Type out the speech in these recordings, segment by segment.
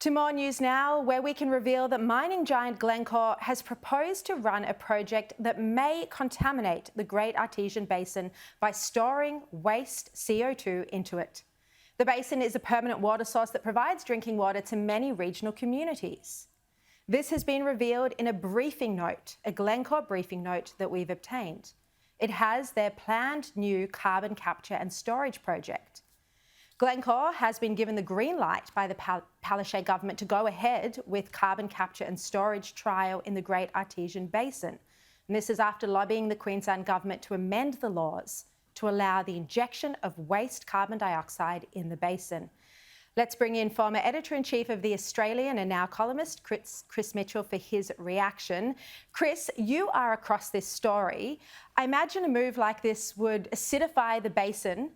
To more news now, where we can reveal that mining giant Glencore has proposed to run a project that may contaminate the Great Artesian Basin by storing waste CO2 into it. The basin is a permanent water source that provides drinking water to many regional communities. This has been revealed in a briefing note, a Glencore briefing note that we've obtained. It has their planned new carbon capture and storage project. Glencore has been given the green light by the Palaszczuk government to go ahead with carbon capture and storage trial in the Great Artesian Basin. And this is after lobbying the Queensland government to amend the laws to allow the injection of waste carbon dioxide in the basin. Let's bring in former editor-in-chief of The Australian and now columnist Chris Mitchell for his reaction. Chris, you are across this story. I imagine a move like this would acidify the basin.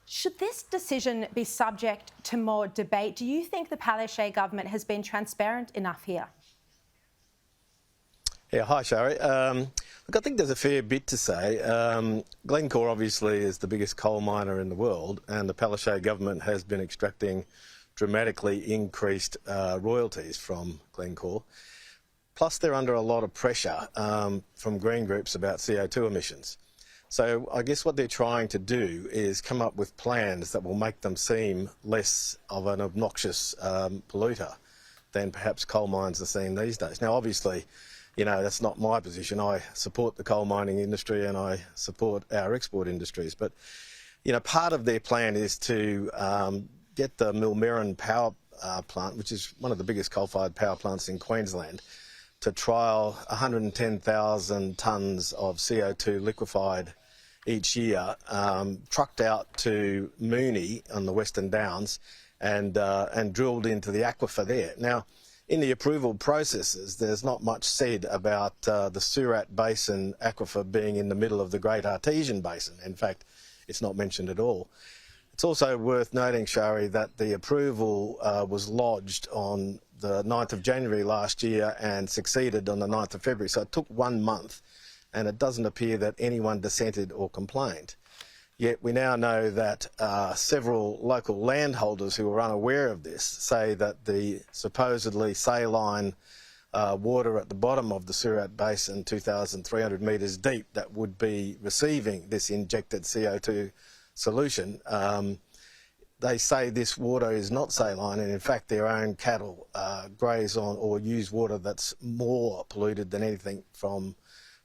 Should this decision be subject to more debate? Do you think the Palaszczuk government has been transparent enough here? Yeah, hi Sharri. Look, I think there's a fair bit to say. Glencore obviously is the biggest coal miner in the world, and the Palaszczuk government has been extracting dramatically increased royalties from Glencore. Plus they're under a lot of pressure from green groups about CO2 emissions. So I guess what they're trying to do is come up with plans that will make them seem less of an obnoxious polluter than perhaps coal mines are seen these days. Now, obviously, you know, that's not my position. I support the coal mining industry and I support our export industries. But, you know, part of their plan is to get the Millmerran power plant, which is one of the biggest coal-fired power plants in Queensland, to trial 110,000 tonnes of CO2 liquified each year, trucked out to Mooney on the Western Downs and drilled into the aquifer there. Now, in the approval processes, there's not much said about the Surat Basin aquifer being in the middle of the Great Artesian Basin. In fact, it's not mentioned at all. It's also worth noting, Sharri, that the approval was lodged on the 9th of January last year and succeeded on the 9th of February. So it took 1 month, and it doesn't appear that anyone dissented or complained. Yet we now know that several local landholders who were unaware of this say that the supposedly saline water at the bottom of the Surat Basin, 2,300 metres deep, that would be receiving this injected CO2 solution, they say this water is not saline, and in fact their own cattle graze on or use water that's more polluted than anything from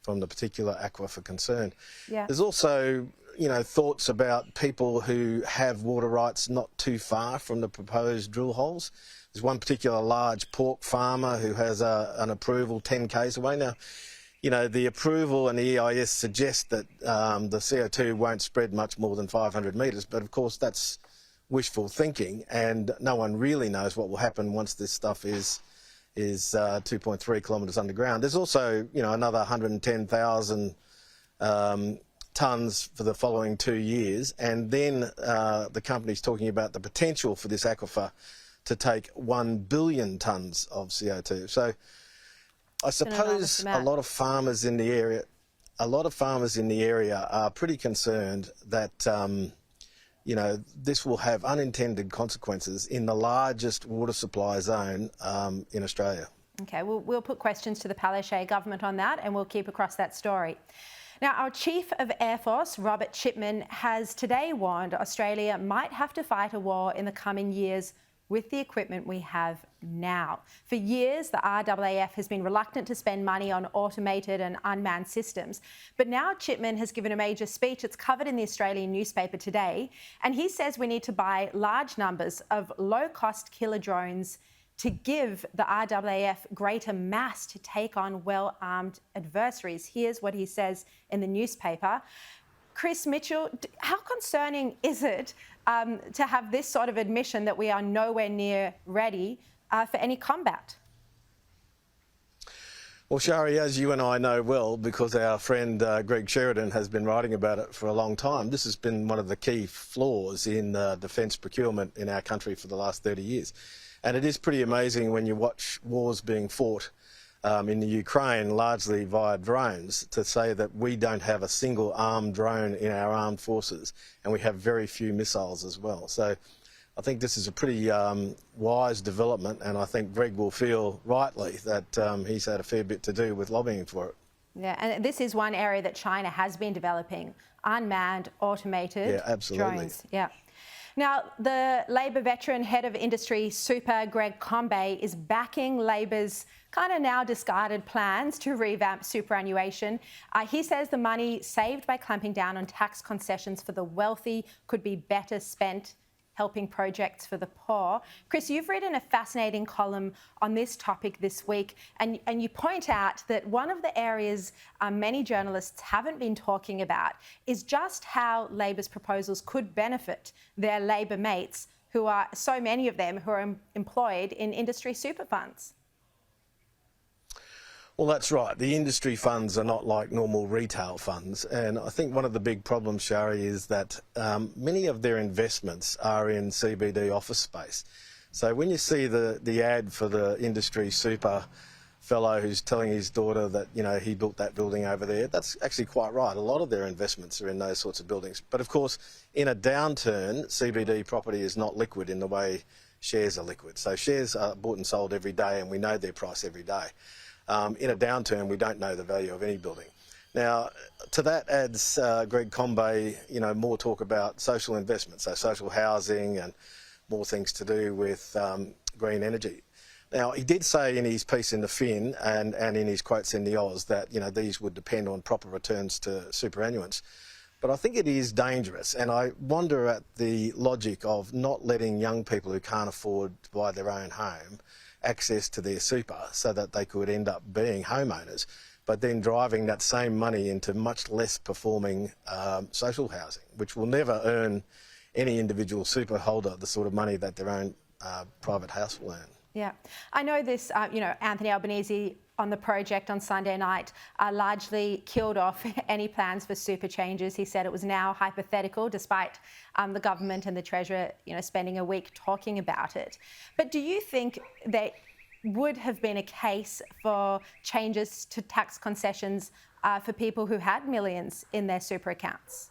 the particular aquifer concerned. Yeah. There's also, you know, thoughts about people who have water rights not too far from the proposed drill holes. There's one particular large pork farmer who has an approval 10 k's away. Now, you know, the approval and the EIS suggest that the CO2 won't spread much more than 500 metres, but of course that's wishful thinking, and no one really knows what will happen once this stuff is 2.3 kilometres underground. There's also, you know, another 110,000 tonnes for the following 2 years, and then the company's talking about the potential for this aquifer to take 1 billion tonnes of CO2. So I suppose a lot of farmers in the area are pretty concerned that you know, this will have unintended consequences in the largest water supply zone in Australia. Okay, we'll put questions to the Palaszczuk government on that, and we'll keep across that story. Now, our Chief of Air Force, Robert Chipman, has today warned Australia might have to fight a war in the coming years with the equipment we have now. For years, the RAAF has been reluctant to spend money on automated and unmanned systems. But now Chipman has given a major speech. It's covered in the Australian newspaper today. And he says we need to buy large numbers of low-cost killer drones to give the RAAF greater mass to take on well-armed adversaries. Here's what he says in the newspaper. Chris Mitchell, how concerning is it to have this sort of admission that we are nowhere near ready for any combat? Well, Sharri, as you and I know well, because our friend Greg Sheridan has been writing about it for a long time, this has been one of the key flaws in defence procurement in our country for the last 30 years. And it is pretty amazing when you watch wars being fought in the Ukraine, largely via drones, to say that we don't have a single armed drone in our armed forces, and we have very few missiles as well. So I think this is a pretty wise development, and I think Greg will feel rightly that he's had a fair bit to do with lobbying for it. Yeah, and this is one area that China has been developing, unmanned, automated drones. Yeah. Now, the Labor veteran head of industry Super, Greg Combet, is backing Labor's kind of now discarded plans to revamp superannuation. He says the money saved by clamping down on tax concessions for the wealthy could be better spent helping projects for the poor. Chris, you've written a fascinating column on this topic this week, and you point out that one of the areas many journalists haven't been talking about is just how Labor's proposals could benefit their Labor mates, who are, so many of them, who are employed in industry super funds. Well, that's right. The industry funds are not like normal retail funds. And I think one of the big problems, Sharri, is that many of their investments are in CBD office space. So when you see the ad for the industry super fellow who's telling his daughter that, you know, he built that building over there, that's actually quite right. A lot of their investments are in those sorts of buildings. But of course, in a downturn, CBD property is not liquid in the way shares are liquid. So shares are bought and sold every day, and we know their price every day. In a downturn, we don't know the value of any building. Now, to that adds Greg Combet, you know, more talk about social investment, so social housing and more things to do with green energy. Now, he did say in his piece in the Fin and in his quotes in the Oz that, you know, these would depend on proper returns to superannuants. But I think it is dangerous, and I wonder at the logic of not letting young people who can't afford to buy their own home access to their super so that they could end up being homeowners, but then driving that same money into much less performing social housing, which will never earn any individual super holder the sort of money that their own private house will earn. Yeah, I know this, you know, Anthony Albanese on the project on Sunday night largely killed off any plans for super changes. He said it was now hypothetical, despite the government and the Treasurer, you know, spending a week talking about it. But do you think there would have been a case for changes to tax concessions for people who had millions in their super accounts?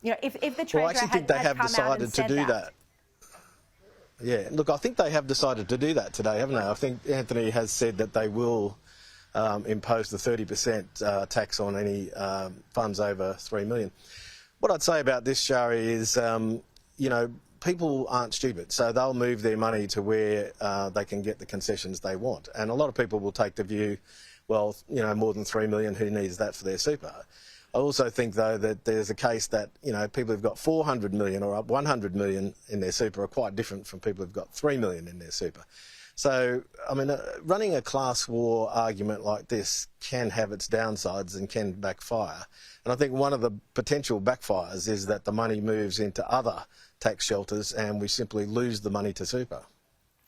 You know, if the Treasurer I actually think they have decided to do that. Yeah, look, I think they have decided to do that today, haven't they? I think Anthony has said that they will impose the 30% tax on any funds over $3 million. What I'd say about this, Sharri, is, you know, people aren't stupid, so they'll move their money to where they can get the concessions they want. And a lot of people will take the view, well, you know, more than $3 million, who needs that for their super? I also think, though, that there's a case that, you know, people who've got 400 million or up 100 million in their super are quite different from people who've got 3 million in their super. So, I mean, running a class war argument like this can have its downsides and can backfire. And I think one of the potential backfires is that the money moves into other tax shelters and we simply lose the money to super.